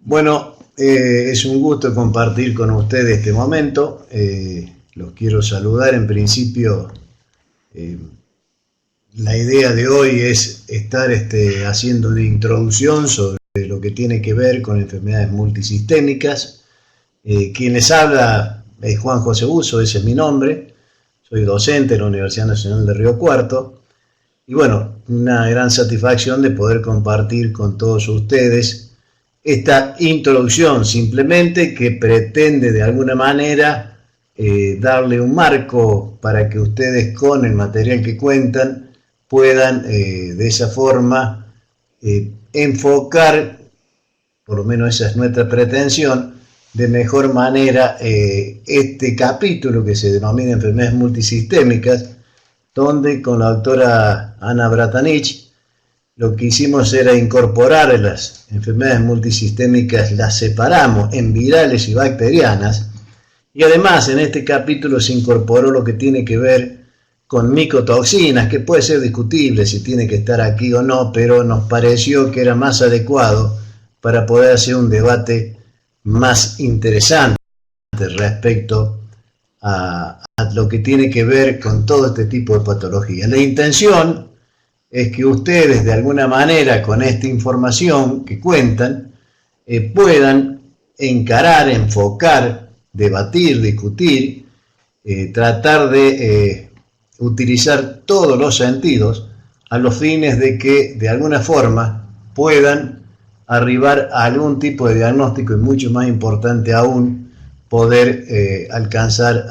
Bueno, es un gusto compartir con ustedes este momento. Los quiero saludar. En principio, la idea de hoy es estar haciendo una introducción sobre lo que tiene que ver con enfermedades multisistémicas. Quien les habla es Juan José Busso, ese es mi nombre. Soy docente en la Universidad Nacional de Río Cuarto. Y bueno, una gran satisfacción de poder compartir con todos ustedes esta introducción, simplemente que pretende de alguna manera darle un marco para que ustedes con el material que cuentan puedan de esa forma enfocar, por lo menos esa es nuestra pretensión, de mejor manera este capítulo que se denomina enfermedades multisistémicas, donde con la doctora Ana Bratanich lo que hicimos era incorporar las enfermedades multisistémicas, las separamos en virales y bacterianas, y además en este capítulo se incorporó lo que tiene que ver con micotoxinas, que puede ser discutible si tiene que estar aquí o no, pero nos pareció que era más adecuado para poder hacer un debate más interesante respecto a lo que tiene que ver con todo este tipo de patologías. La intención es que ustedes de alguna manera con esta información que cuentan puedan encarar, enfocar, debatir, discutir, tratar de utilizar todos los sentidos a los fines de que de alguna forma puedan arribar a algún tipo de diagnóstico y mucho más importante aún poder alcanzar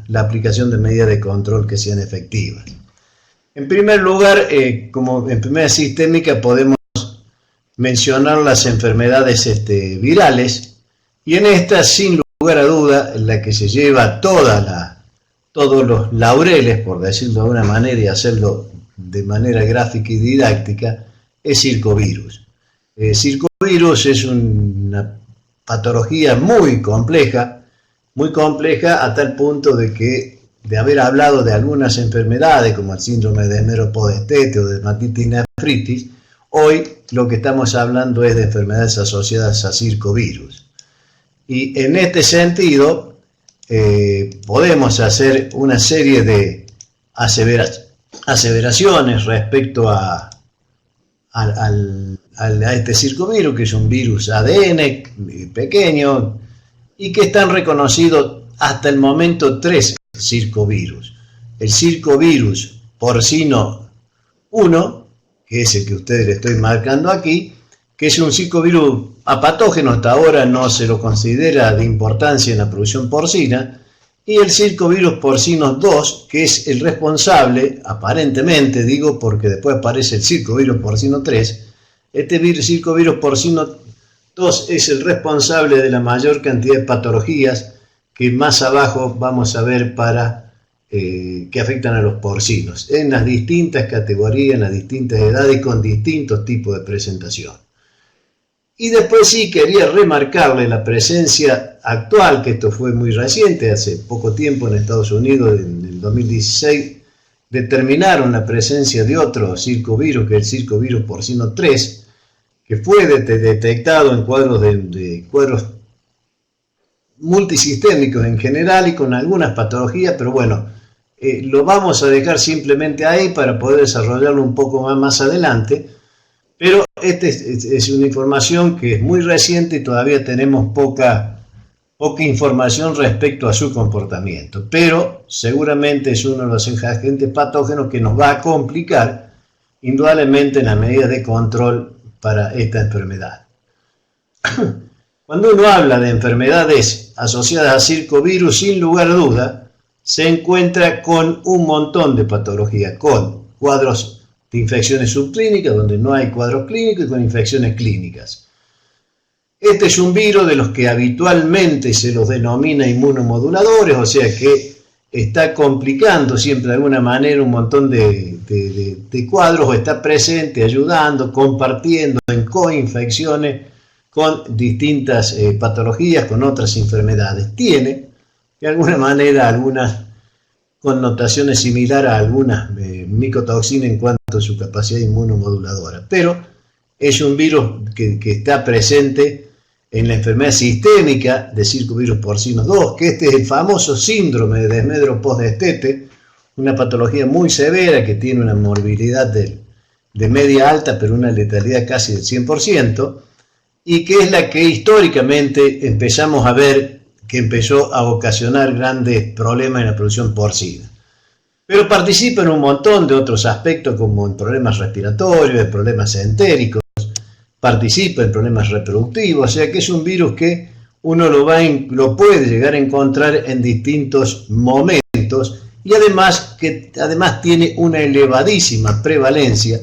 la aplicación de medidas de control que sean efectivas. En primer lugar, como enfermedad sistémica podemos mencionar las enfermedades virales, y en esta, sin lugar a duda, la que se lleva todos los laureles, por decirlo de alguna manera y hacerlo de manera gráfica y didáctica, es circovirus. Circovirus es una patología muy compleja a tal punto de haber hablado de algunas enfermedades como el síndrome de Hemero-Podestete o de dermatitis nefritis, hoy lo que estamos hablando es de enfermedades asociadas a circovirus. Y en este sentido podemos hacer una serie de aseveraciones respecto a este circovirus, que es un virus ADN pequeño y que están reconocidos hasta el momento 3 circovirus. El circovirus porcino 1, que es el que ustedes le estoy marcando aquí, que es un circovirus apatógeno, hasta ahora no se lo considera de importancia en la producción porcina, y el circovirus porcino 2, que es el responsable, aparentemente digo porque después aparece el circovirus porcino 3, este circovirus porcino 2 es el responsable de la mayor cantidad de patologías que más abajo vamos a ver que afectan a los porcinos, en las distintas categorías, en las distintas edades y con distintos tipos de presentación. Y después sí quería remarcarle la presencia actual, que esto fue muy reciente, hace poco tiempo en Estados Unidos, en el 2016, determinaron la presencia de otro circovirus, que es el circovirus porcino 3, que fue detectado en cuadros multisistémicos en general y con algunas patologías, pero bueno, lo vamos a dejar simplemente ahí para poder desarrollarlo un poco más adelante. Pero esta es una información que es muy reciente y todavía tenemos poca información respecto a su comportamiento, pero seguramente es uno de los agentes patógenos que nos va a complicar indudablemente en las medidas de control para esta enfermedad. Cuando uno habla de enfermedades asociadas a circovirus, sin lugar a duda, se encuentra con un montón de patologías, con cuadros de infecciones subclínicas, donde no hay cuadros clínicos, y con infecciones clínicas. Este es un virus de los que habitualmente se los denomina inmunomoduladores, o sea que está complicando siempre de alguna manera un montón de cuadros, o está presente, ayudando, compartiendo en coinfecciones con distintas patologías, con otras enfermedades. Tiene, de alguna manera, algunas connotaciones similares a algunas micotoxinas en cuanto a su capacidad inmunomoduladora, pero es un virus que está presente en la enfermedad sistémica de circovirus porcino 2, que este es el famoso síndrome de desmedro post-destete, una patología muy severa que tiene una morbilidad de media alta, pero una letalidad casi del 100%, y que es la que históricamente empezamos a ver que empezó a ocasionar grandes problemas en la producción porcina. Pero participa en un montón de otros aspectos, como en problemas respiratorios, en problemas entéricos, participa en problemas reproductivos, o sea que es un virus que uno lo puede llegar a encontrar en distintos momentos, y además tiene una elevadísima prevalencia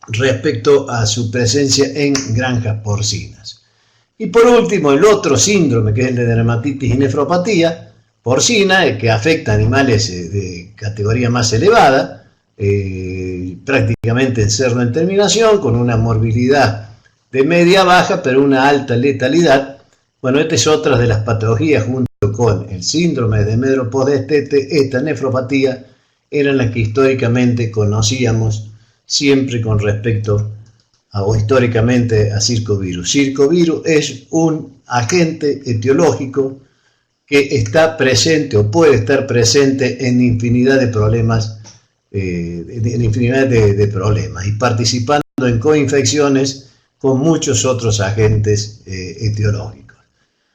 respecto a su presencia en granjas porcinas. Y por último, el otro síndrome, que es el de dermatitis y nefropatía porcina, que afecta a animales de categoría más elevada, prácticamente en cerdo en terminación, con una morbilidad de media baja, pero una alta letalidad. Bueno, esta es otra de las patologías, junto con el síndrome de desmedro post-destete, esta nefropatía, eran las que históricamente conocíamos siempre con respecto o históricamente a circovirus. Circovirus es un agente etiológico que está presente o puede estar presente en infinidad de problemas, y participando en coinfecciones con muchos otros agentes etiológicos.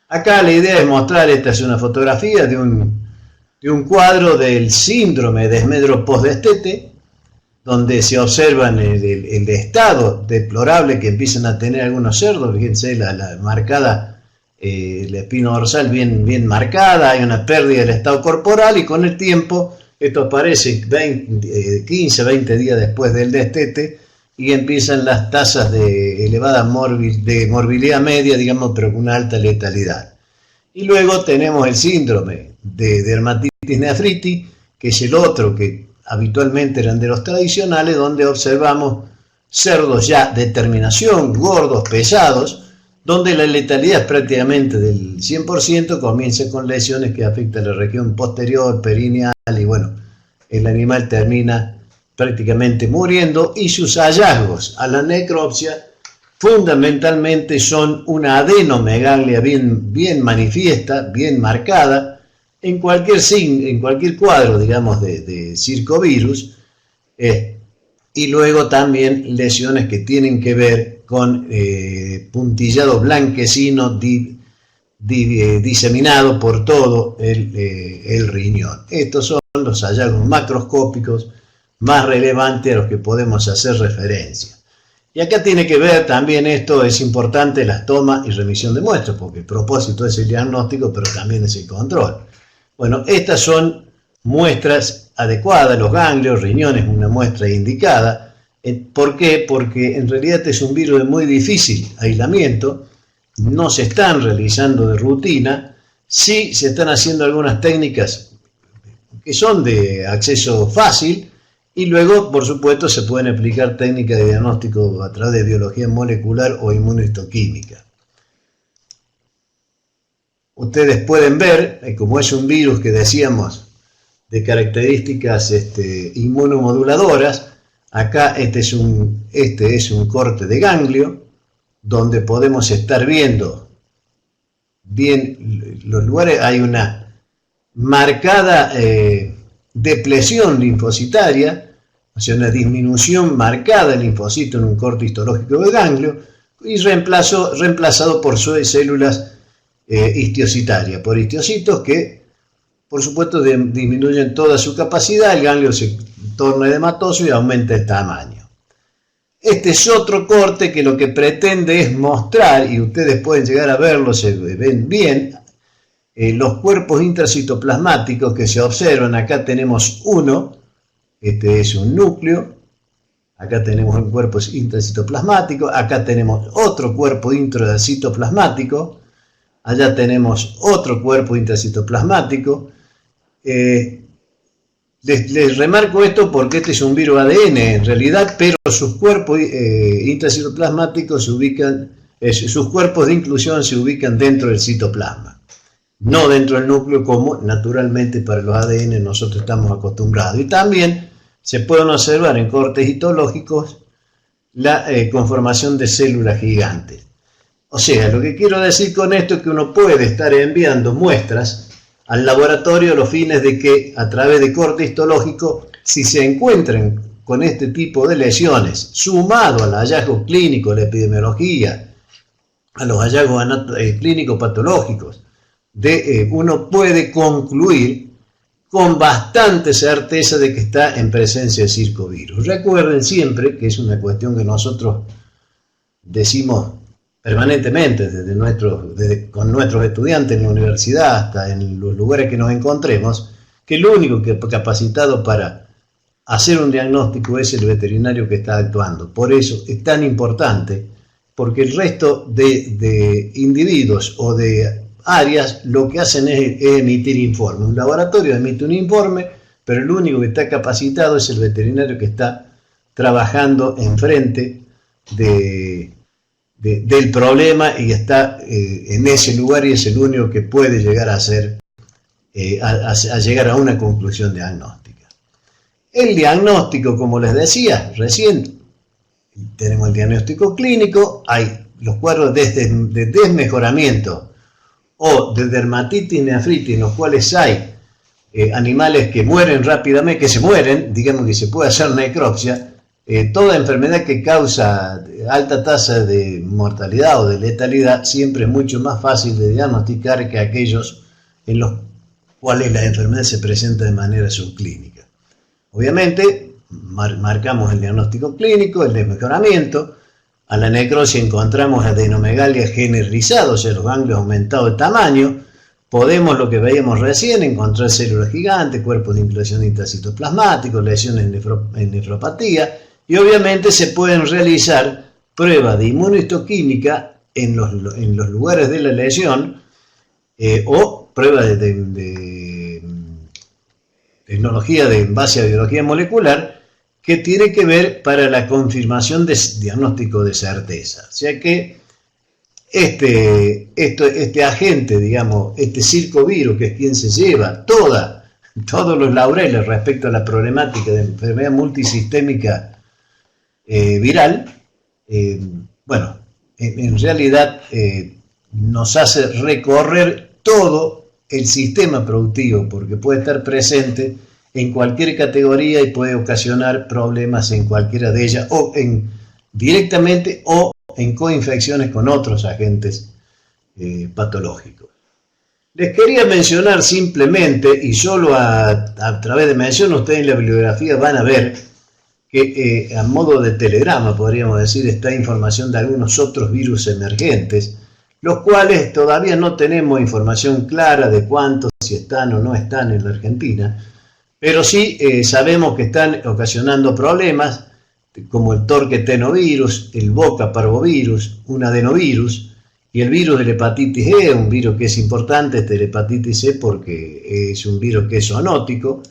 Acá la idea es mostrar, esta es una fotografía de un cuadro del síndrome de desmedro post-destete, donde se observan el estado deplorable que empiezan a tener algunos cerdos. Fíjense la marcada, la espina dorsal bien marcada, hay una pérdida del estado corporal, y con el tiempo esto aparece 15, 20 días después del destete, y empiezan las tasas de elevada morbilidad media, digamos, pero con una alta letalidad. Y luego tenemos el síndrome de dermatitis nefritis, que es el otro que habitualmente eran de los tradicionales, donde observamos cerdos ya de terminación, gordos, pesados, donde la letalidad es prácticamente del 100%, comienza con lesiones que afectan la región posterior, perineal, y bueno, el animal termina prácticamente muriendo, y sus hallazgos a la necropsia fundamentalmente son una adenomegalia bien manifiesta, bien marcada, en cualquier cuadro, digamos, de circovirus, y luego también lesiones que tienen que ver con puntillado blanquecino diseminado por todo el riñón. Estos son los hallazgos macroscópicos más relevantes a los que podemos hacer referencia. Y acá tiene que ver también, esto es importante, la toma y remisión de muestras, porque el propósito es el diagnóstico, pero también es el control. Bueno, estas son muestras adecuadas, los ganglios, riñones, una muestra indicada. ¿Por qué? Porque en realidad este es un virus de muy difícil aislamiento, no se están realizando de rutina, sí se están haciendo algunas técnicas que son de acceso fácil, y luego, por supuesto, se pueden aplicar técnicas de diagnóstico a través de biología molecular o inmunohistoquímica. Ustedes pueden ver, como es un virus que decíamos de características inmunomoduladoras, acá este es un corte de ganglio, donde podemos estar viendo bien los lugares. Hay una marcada depresión linfocitaria, o sea, una disminución marcada del linfocito en un corte histológico de ganglio, y reemplazado por células histiocitarias, por histocitos que, por supuesto, disminuyen toda su capacidad, el ganglio se torna edematoso y aumenta el tamaño. Este es otro corte que lo que pretende es mostrar, y ustedes pueden llegar a verlo, se ven bien, los cuerpos intracitoplasmáticos que se observan. Acá tenemos uno, este es un núcleo, acá tenemos un cuerpo intracitoplasmático, acá tenemos otro cuerpo intracitoplasmático, allá tenemos otro cuerpo intracitoplasmático. Les remarco esto porque este es un virus ADN en realidad, pero sus cuerpos intracitoplasmáticos se ubican, sus cuerpos de inclusión se ubican dentro del citoplasma, no dentro del núcleo como naturalmente para los ADN nosotros estamos acostumbrados. Y también se pueden observar en cortes histológicos la conformación de células gigantes. O sea, lo que quiero decir con esto es que uno puede estar enviando muestras al laboratorio a los fines de que, a través de corte histológico, si se encuentran con este tipo de lesiones, sumado al hallazgo clínico, la epidemiología, a los hallazgos clínicos patológicos, uno puede concluir con bastante certeza de que está en presencia de circovirus. Recuerden siempre que es una cuestión que nosotros decimos permanentemente con nuestros estudiantes en la universidad hasta en los lugares que nos encontremos, que el único que capacitado para hacer un diagnóstico es el veterinario que está actuando. Por eso es tan importante, porque el resto de individuos o de áreas lo que hacen es emitir informes. Un laboratorio emite un informe, pero el único que está capacitado es el veterinario que está trabajando enfrente del problema y está en ese lugar y es el único que puede llegar a llegar a una conclusión diagnóstica. El diagnóstico, como les decía recién, tenemos el diagnóstico clínico, hay los cuadros de desmejoramiento o de dermatitis nefritis en los cuales hay animales que mueren rápidamente, que se mueren, digamos que se puede hacer necropsia. Toda enfermedad que causa alta tasa de mortalidad o de letalidad siempre es mucho más fácil de diagnosticar que aquellos en los cuales la enfermedad se presenta de manera subclínica. Obviamente, marcamos el diagnóstico clínico, el desmejoramiento. A la necrosis encontramos adenomegalia generalizada, o sea, los ganglios aumentados de tamaño. Podemos, lo que veíamos recién, encontrar células gigantes, cuerpos de inflación intracitoplasmáticos, lesiones en nefropatía. Y obviamente se pueden realizar pruebas de inmunohistoquímica en los lugares de la lesión o pruebas de tecnología en base a biología molecular que tiene que ver para la confirmación de diagnóstico de certeza. O sea que este agente, digamos, este circovirus, que es quien se lleva todos los laureles respecto a la problemática de enfermedad multisistémica viral, bueno, en realidad nos hace recorrer todo el sistema productivo, porque puede estar presente en cualquier categoría y puede ocasionar problemas en cualquiera de ellas, o directamente o en coinfecciones con otros agentes patológicos. Les quería mencionar simplemente, y solo a través de mención, ustedes en la bibliografía van a ver que a modo de telegrama, podríamos decir, está información de algunos otros virus emergentes, los cuales todavía no tenemos información clara de cuántos, si están o no están en la Argentina, pero sí sabemos que están ocasionando problemas, como el torquetenovirus, el boca parvovirus, un adenovirus, y el virus de la hepatitis E, un virus que es importante, la hepatitis E, porque es un virus que es zoonótico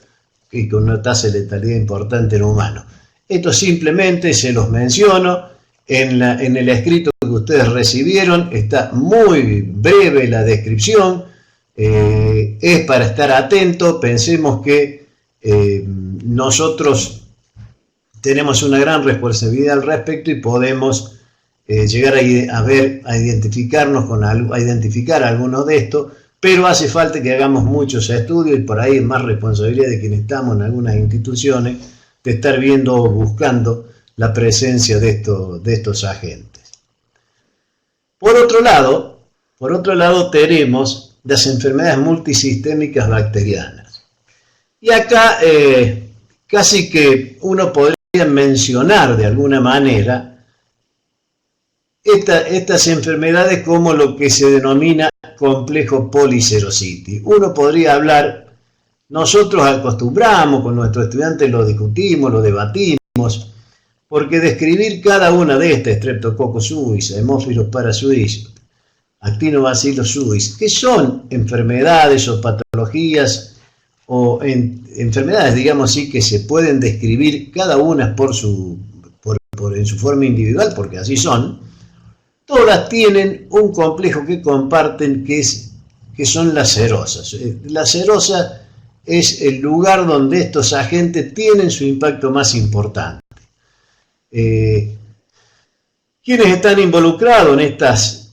y con una tasa de letalidad importante en humanos. Esto simplemente se los menciono en el escrito que ustedes recibieron, está muy breve la descripción, es para estar atento. Pensemos que nosotros tenemos una gran responsabilidad al respecto y podemos llegar a identificarnos a identificar algunos de estos, pero hace falta que hagamos muchos estudios y por ahí es más responsabilidad de quienes estamos en algunas instituciones de estar viendo o buscando la presencia de estos agentes. Por otro lado tenemos las enfermedades multisistémicas bacterianas. Y acá casi que uno podría mencionar de alguna manera estas enfermedades como lo que se denomina complejo poliserositis. Uno podría hablar, nosotros acostumbramos, con nuestros estudiantes lo discutimos, lo debatimos, porque describir cada una de estas, Streptococcus suis, Haemophilus parasuis, Actinobacillus suis, que son enfermedades o patologías o enfermedades, digamos así, que se pueden describir cada una en su forma individual, porque así son, todas tienen un complejo que comparten, que son las serosas. La serosa es el lugar donde estos agentes tienen su impacto más importante. ¿Quiénes están involucrados en estas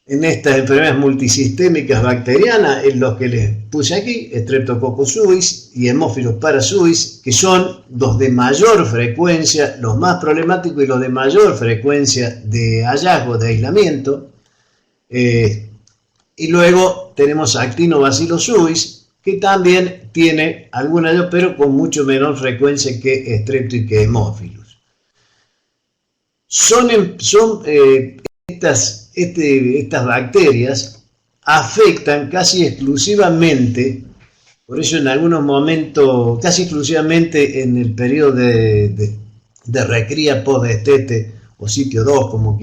en estas enfermedades multisistémicas bacterianas, en los que les puse aquí, Streptococcus suis y Haemophilus parasuis, que son los de mayor frecuencia, los más problemáticos y los de mayor frecuencia de hallazgo, de aislamiento. Y luego tenemos Actinobacillus suis, que también tiene algunas, pero con mucho menor frecuencia que Strepto y que Haemophilus. Estas bacterias afectan casi exclusivamente, por eso en algunos momentos, casi exclusivamente en el periodo de recría post-destete o sitio 2, como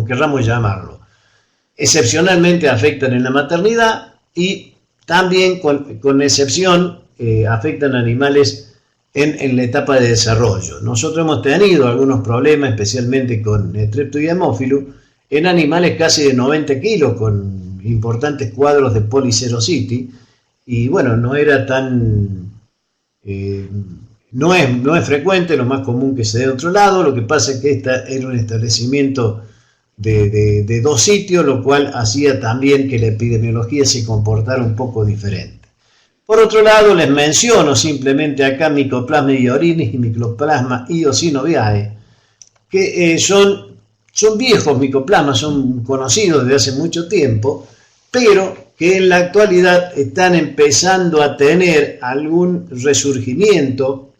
querramos llamarlo. Excepcionalmente afectan en la maternidad y también con excepción afectan a animales en la etapa de desarrollo. Nosotros hemos tenido algunos problemas, especialmente con Strepto y Haemophilus, en animales casi de 90 kilos, con importantes cuadros de policerositis, y bueno, no era tan... no es frecuente, lo más común que se dé de otro lado. Lo que pasa es que esta era un establecimiento de 2 sitios, lo cual hacía también que la epidemiología se comportara un poco diferente. Por otro lado, les menciono simplemente acá Mycoplasma iorinis y Mycoplasma eosinoviae, que son viejos micoplasmas, son conocidos desde hace mucho tiempo, pero que en la actualidad están empezando a tener algún resurgimiento.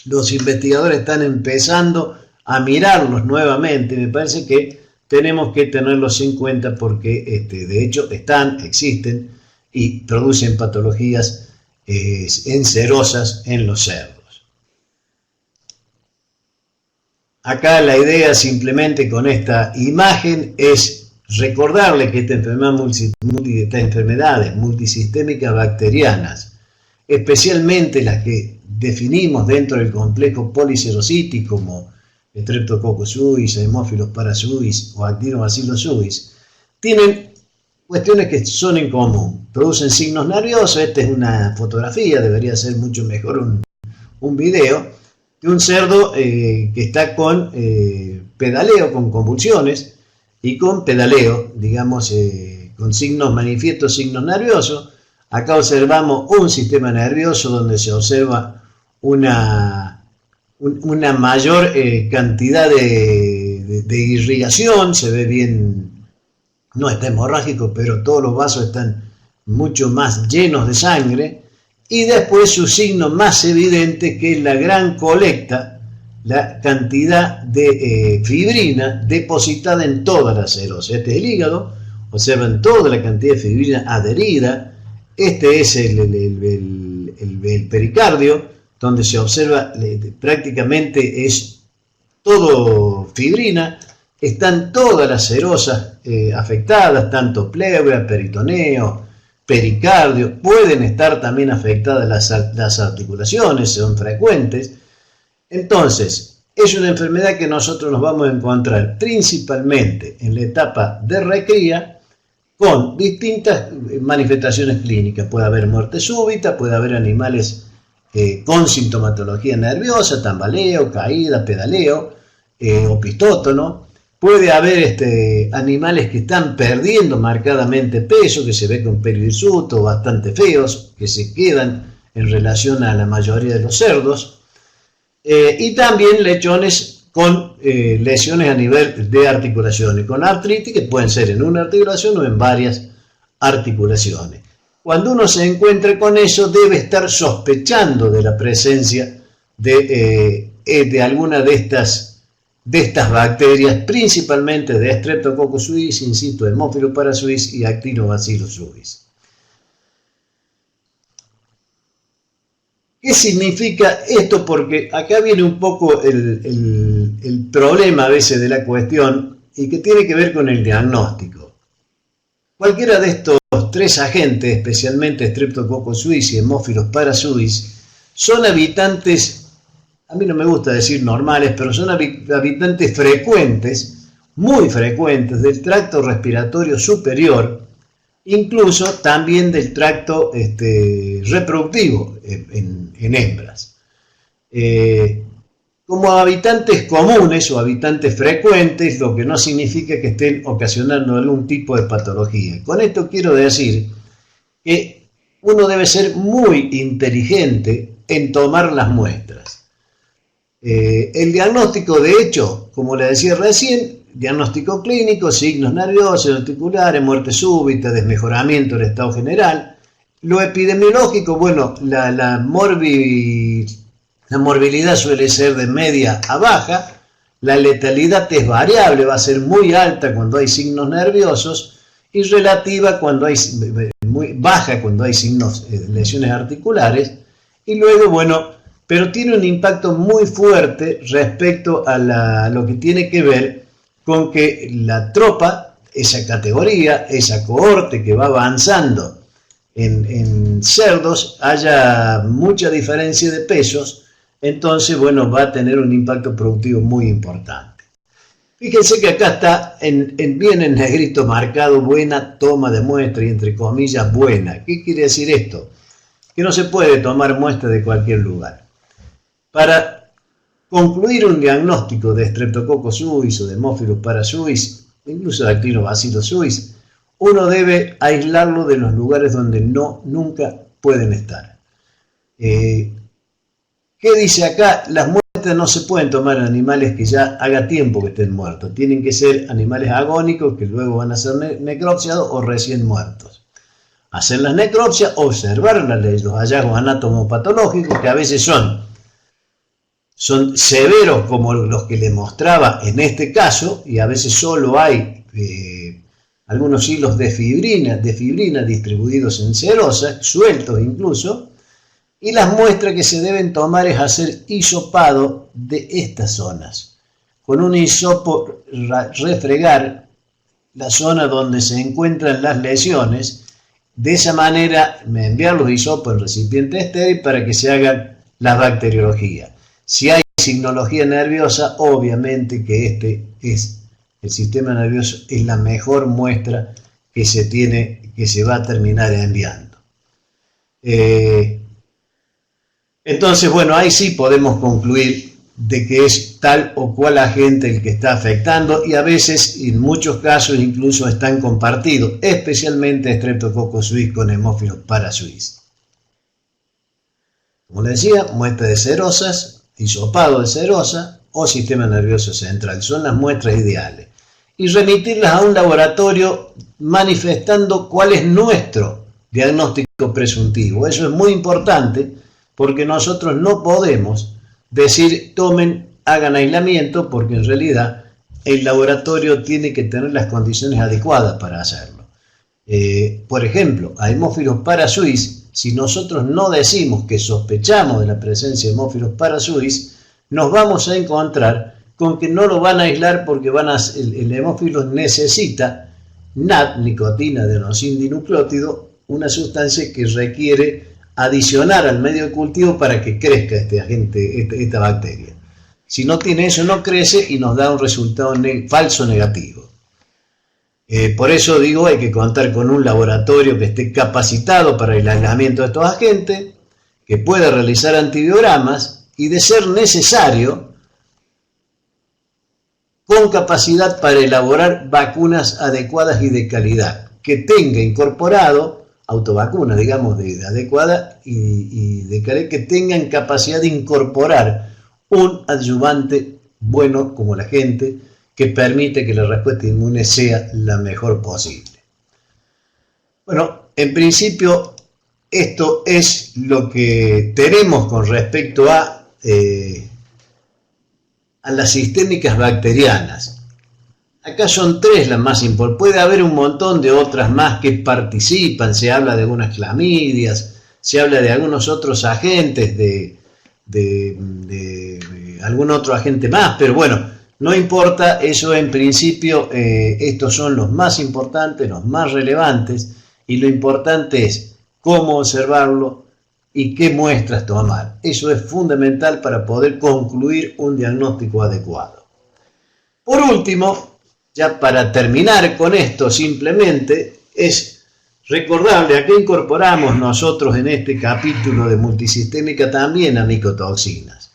Los investigadores están empezando a mirarlos nuevamente. Me parece que tenemos que tenerlos en cuenta porque de hecho existen y producen patologías encerosas en los cerdos. Acá la idea simplemente con esta imagen es recordarle que estas enfermedades multisistémicas bacterianas, especialmente las que definimos dentro del complejo policerositis como Streptococcus suis, Haemophilus parasuis o Actinobacillus suis, tienen cuestiones que son en común. Producen signos nerviosos. Esta es una fotografía, debería ser mucho mejor un video, de un cerdo que está con pedaleo, con convulsiones y con pedaleo, digamos, con manifiestos signos nerviosos. Acá observamos un sistema nervioso donde se observa una mayor cantidad de irrigación, se ve bien. No está hemorrágico, pero todos los vasos están mucho más llenos de sangre. Y después su signo más evidente, que es la gran colecta, la cantidad de fibrina depositada en toda la serosa. Este es el hígado, observan toda la cantidad de fibrina adherida. Este es el pericardio, donde se observa prácticamente es todo fibrina. Están todas las serosas afectadas, tanto pleura, peritoneo, pericardio. Pueden estar también afectadas las articulaciones, son frecuentes. Entonces, es una enfermedad que nosotros nos vamos a encontrar principalmente en la etapa de recría con distintas manifestaciones clínicas. Puede haber muerte súbita, puede haber animales con sintomatología nerviosa, tambaleo, caída, pedaleo, opistótono. Puede haber animales que están perdiendo marcadamente peso, que se ve con pelo hirsuto, bastante feos, que se quedan en relación a la mayoría de los cerdos. Y también lechones con lesiones a nivel de articulaciones, con artritis, que pueden ser en una articulación o en varias articulaciones. Cuando uno se encuentre con eso, debe estar sospechando de la presencia de alguna de estas bacterias, principalmente de Streptococcus suis, insisto, Haemophilus parasuis y Actinobacillus suis. ¿Qué significa esto? Porque acá viene un poco el problema a veces de la cuestión, y que tiene que ver con el diagnóstico. Cualquiera de estos 3 agentes, especialmente Streptococcus suis y Haemophilus parasuis, son habitantes, a mí no me gusta decir normales, pero son habitantes frecuentes, muy frecuentes, del tracto respiratorio superior, incluso también del tracto reproductivo en hembras. como habitantes comunes o habitantes frecuentes, lo que no significa que estén ocasionando algún tipo de patología. Con esto quiero decir que uno debe ser muy inteligente en tomar las muestras. El diagnóstico, de hecho, como le decía recién, diagnóstico clínico, signos nerviosos, articulares, muerte súbita, desmejoramiento del estado general. Lo epidemiológico, bueno, la morbilidad suele ser de media a baja, la letalidad es variable, va a ser muy alta cuando hay signos nerviosos y relativa cuando hay muy baja cuando hay signos de lesiones articulares. Y luego, bueno, pero tiene un impacto muy fuerte respecto a lo que tiene que ver con que la tropa, esa categoría, esa cohorte que va avanzando en cerdos, haya mucha diferencia de pesos, entonces, bueno, va a tener un impacto productivo muy importante. Fíjense que acá está bien en negrito marcado, buena toma de muestra y entre comillas buena. ¿Qué quiere decir esto? Que no se puede tomar muestra de cualquier lugar. Para concluir un diagnóstico de Streptococcus suis o de Haemophilus parasuis, incluso de Actinobacillus suis, uno debe aislarlo de los lugares donde nunca pueden estar. ¿Qué dice acá? Las muestras no se pueden tomar en animales que ya haga tiempo que estén muertos. Tienen que ser animales agónicos que luego van a ser necropsiados o recién muertos. Hacer la necropsia, observar los hallazgos anatomopatológicos que a veces son severos como los que le mostraba en este caso, y a veces solo hay algunos hilos de fibrina distribuidos en serosa, sueltos incluso, y las muestras que se deben tomar es hacer hisopado de estas zonas. Con un hisopo refregar la zona donde se encuentran las lesiones, de esa manera enviar los hisopos en recipiente estéril para que se hagan la bacteriología. Si hay signología nerviosa, obviamente que el sistema nervioso es la mejor muestra que se va a terminar enviando. Entonces, bueno, ahí sí podemos concluir de que es tal o cual agente el que está afectando y a veces, en muchos casos, incluso están compartidos, especialmente Streptococcus suis con Haemophilus parasuis. Como les decía, muestra de serosas, hisopado de serosa o sistema nervioso central, son las muestras ideales. Y remitirlas a un laboratorio manifestando cuál es nuestro diagnóstico presuntivo. Eso es muy importante porque nosotros no podemos decir tomen, hagan aislamiento, porque en realidad el laboratorio tiene que tener las condiciones adecuadas para hacerlo. Por ejemplo, a Haemophilus parasuis, si nosotros no decimos que sospechamos de la presencia de Haemophilus parasuis, nos vamos a encontrar con que no lo van a aislar porque el Haemophilus necesita NAD, nicotina adenosíndinucleótido, una sustancia que requiere adicionar al medio de cultivo para que crezca esta bacteria. Si no tiene eso, no crece y nos da un resultado falso negativo. Por eso digo, hay que contar con un laboratorio que esté capacitado para el aislamiento de estos agentes, que pueda realizar antibiogramas y, de ser necesario, con capacidad para elaborar vacunas adecuadas y de calidad, que tenga incorporado autovacunas, digamos, de adecuada y de calidad, que tengan capacidad de incorporar un adyuvante bueno como la gente, que permite que la respuesta inmune sea la mejor posible. Bueno, en principio esto es lo que tenemos con respecto a las sistémicas bacterianas. Acá son tres las más importantes. Puede haber un montón de otras más que participan. Se habla de algunas clamidias, se habla de algunos otros agentes, de algún otro agente más, pero bueno, no importa, eso en principio, estos son los más importantes, los más relevantes, y lo importante es cómo observarlo y qué muestras tomar. Eso es fundamental para poder concluir un diagnóstico adecuado. Por último, ya para terminar con esto, simplemente es recordable a qué incorporamos nosotros en este capítulo de multisistémica también a micotoxinas.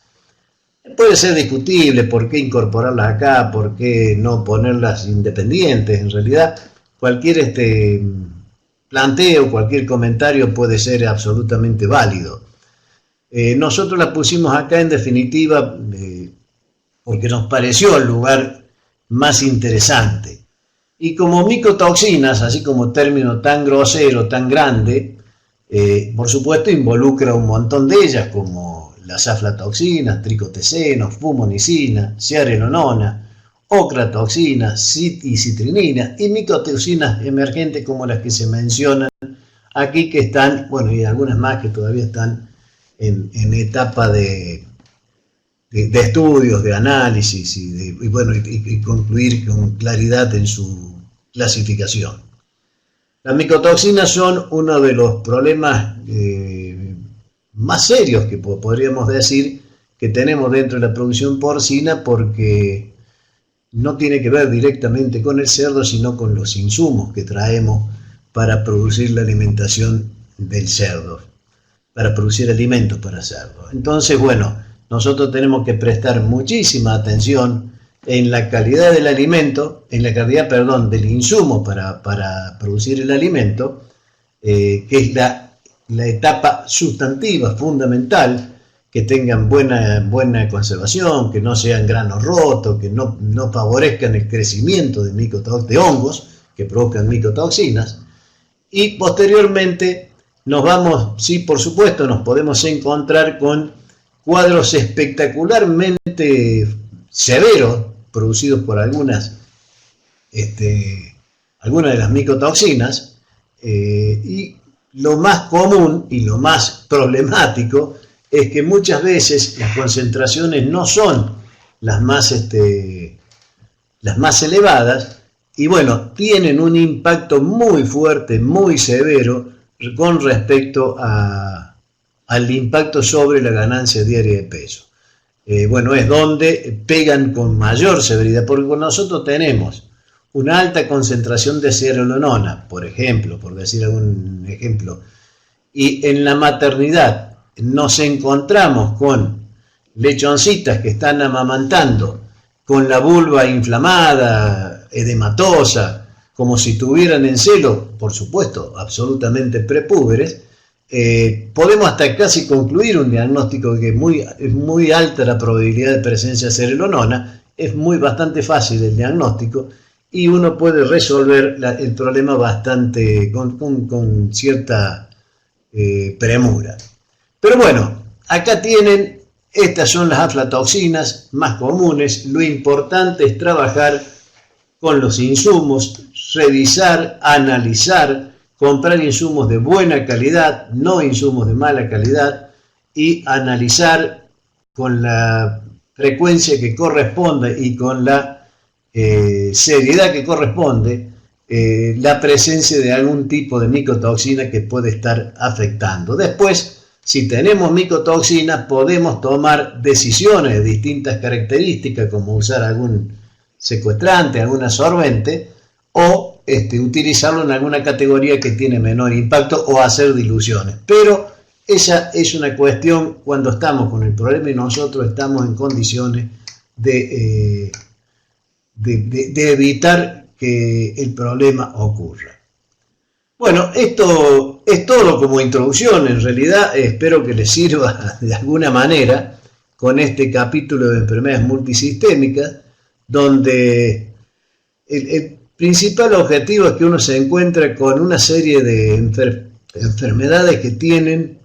Puede ser discutible por qué incorporarlas acá, por qué no ponerlas independientes. En realidad, cualquier planteo, cualquier comentario puede ser absolutamente válido. Nosotros las pusimos acá en definitiva porque nos pareció el lugar más interesante. Y como micotoxinas, así como término tan grosero, tan grande, por supuesto involucra un montón de ellas, como las aflatoxinas, tricotecenos, fumonicina, cearenonona, ocratoxina, y citrinina, y micotoxinas emergentes como las que se mencionan aquí, que están, bueno, y algunas más que todavía están en etapa de estudios, de análisis y concluir con claridad en su clasificación. Las micotoxinas son uno de los problemas más serios que podríamos decir que tenemos dentro de la producción porcina, porque no tiene que ver directamente con el cerdo, sino con los insumos que traemos para producir la alimentación del cerdo, para producir alimentos para cerdo. Entonces, bueno, nosotros tenemos que prestar muchísima atención en la calidad del alimento, en la calidad, perdón, del insumo para producir el alimento, que es la etapa sustantiva, fundamental, que tengan buena conservación, que no sean granos rotos, que no favorezcan el crecimiento de hongos que provocan micotoxinas. Y posteriormente nos vamos, sí, por supuesto, nos podemos encontrar con cuadros espectacularmente severos producidos por algunas de las micotoxinas, y lo más común y lo más problemático es que muchas veces las concentraciones no son las más elevadas, y bueno, tienen un impacto muy fuerte, muy severo con respecto al impacto sobre la ganancia diaria de peso. Bueno, es donde pegan con mayor severidad, porque nosotros tenemos una alta concentración de cearenonona, por ejemplo, por decir algún ejemplo, y en la maternidad nos encontramos con lechoncitas que están amamantando con la vulva inflamada, edematosa, como si tuvieran en celo, por supuesto, absolutamente prepúberes. Podemos hasta casi concluir un diagnóstico que es muy alta la probabilidad de presencia de cearenonona, es bastante fácil el diagnóstico, y uno puede resolver el problema bastante con cierta premura. Pero bueno, acá tienen, estas son las aflatoxinas más comunes. Lo importante es trabajar con los insumos, revisar, analizar, comprar insumos de buena calidad, no insumos de mala calidad, y analizar con la frecuencia que corresponde y con la seriedad que corresponde la presencia de algún tipo de micotoxina que puede estar afectando. Después, si tenemos micotoxinas, podemos tomar decisiones de distintas características, como usar algún secuestrante, algún absorbente, o utilizarlo en alguna categoría que tiene menor impacto, o hacer diluciones. Pero esa es una cuestión cuando estamos con el problema y nosotros estamos en condiciones de evitar que el problema ocurra. Bueno, esto es todo como introducción. En realidad espero que les sirva de alguna manera con este capítulo de enfermedades multisistémicas, donde el principal objetivo es que uno se encuentra con una serie de enfermedades que tienen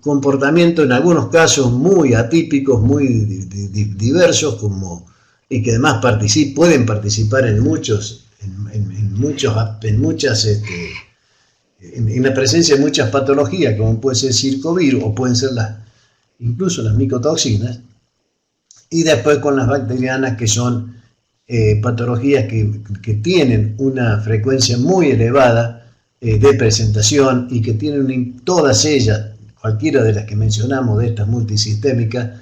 comportamientos en algunos casos muy atípicos, muy diversos, y que además pueden participar en la presencia de muchas patologías, como puede ser circovirus, o pueden ser incluso las micotoxinas, y después con las bacterianas, que son patologías que tienen una frecuencia muy elevada de presentación, y que tienen todas ellas, cualquiera de las que mencionamos de estas multisistémicas,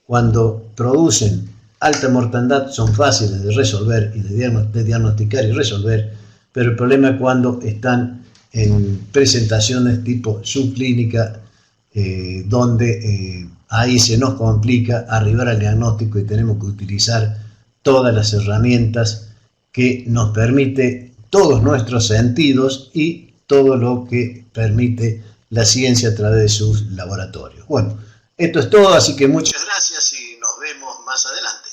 cuando producen alta mortandad, son fáciles de resolver y de diagnosticar y resolver, pero el problema es cuando están en presentaciones tipo subclínica donde ahí se nos complica arribar al diagnóstico y tenemos que utilizar todas las herramientas que nos permite todos nuestros sentidos y todo lo que permite la ciencia a través de sus laboratorios. Bueno, esto es todo, así que muchas gracias y nos vemos más adelante.